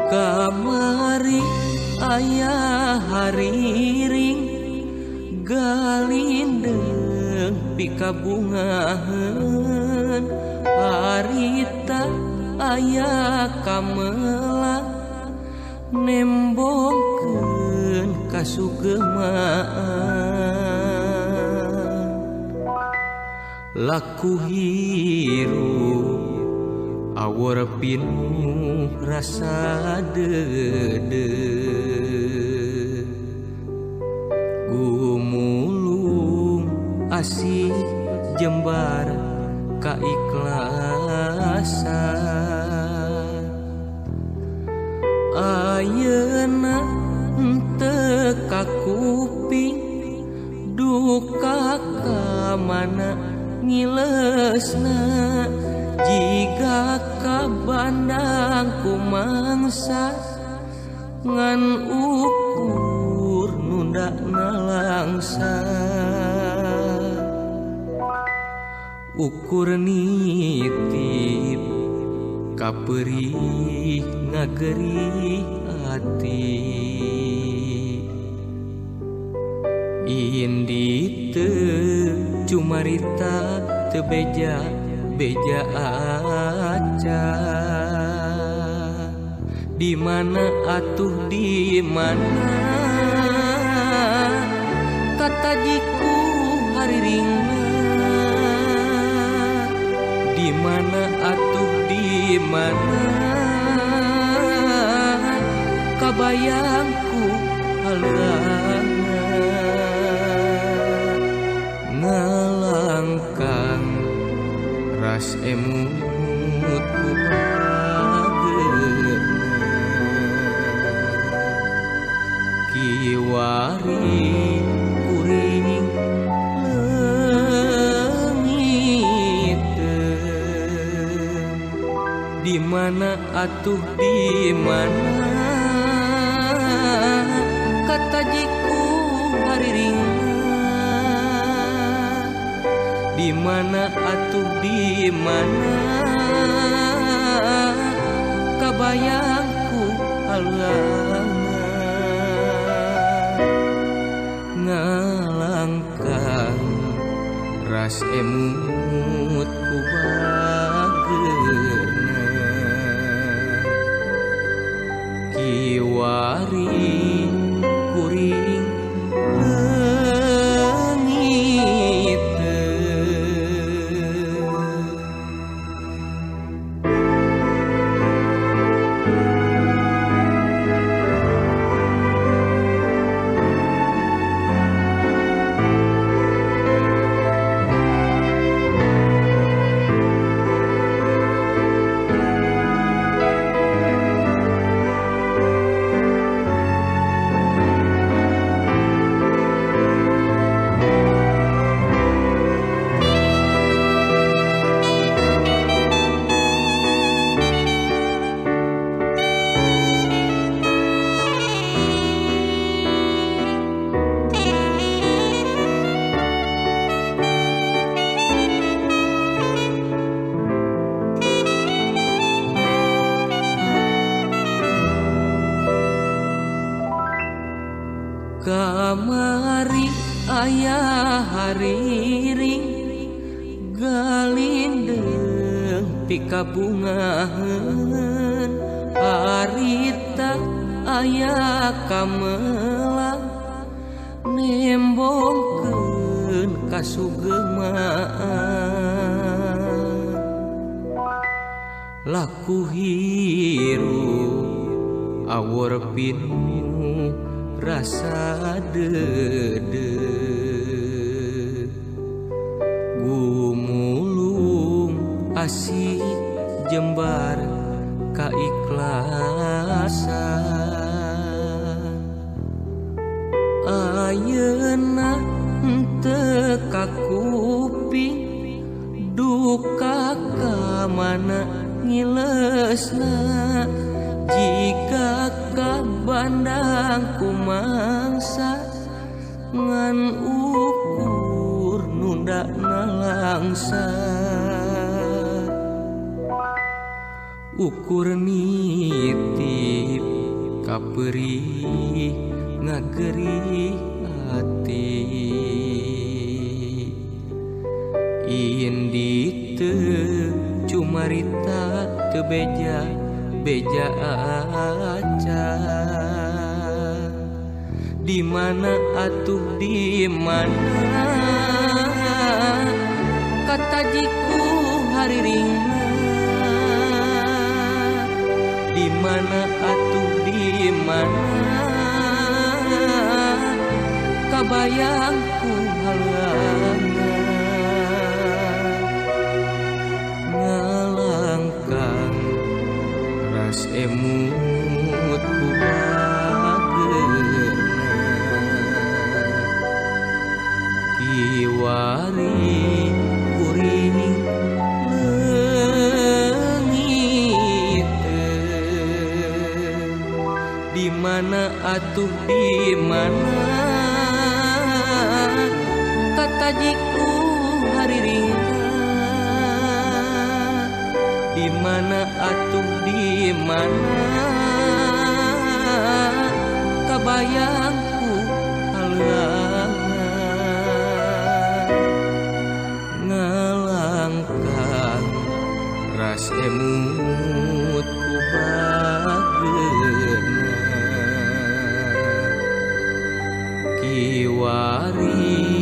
Kamari ayah hariring galindeng pikabungahan harita ayah kamela nembongkeun kasugemaan laku hirup awor pinuh rasa dede gumulung asih jembar kaikhlasan ayeuna henteu kakuping duka ka mana ngilesna jika kabandang kumangsa ngan ukur nundakna langsa ukur nitip kaperih ngagerih hati indi teu cumarita teu beja aca di mana atuh di mana kata jiku hariringna di mana atuh di mana kabayangku halana ngalangkang ras emut ku bageuna kiwari kuring leungiteun di mana atuh di mana kata jiku hariringna di mana atuh di mana kabayangku halana ngalangkang ras emut ku bageuna kiwari kuring kamari ayah hariring galindeng pikabungahan harita ayah kamelang nembongkeun nuhun kasugemaan laku hirup awor pinu rasa dede gumulung asih jembar kaikhlasan ayeuna teu kakuping duka ka mana ngilesna jika ka bandang kumangsa ngan ukur nundana langsa ukur nitip kaperih ngageri hati indi teu cumarita teu beja beja aca di mana atuh di mana kata jiku hariringna di mana atuh di mana kabayangku halana ngalangkang ras emut ku bageuna kiwari kuring leungit di mana atuh di mana kata jiku hariringna di mana atuh di mana kabayangku halana ngalangkang ras emut ku bageuna kiwari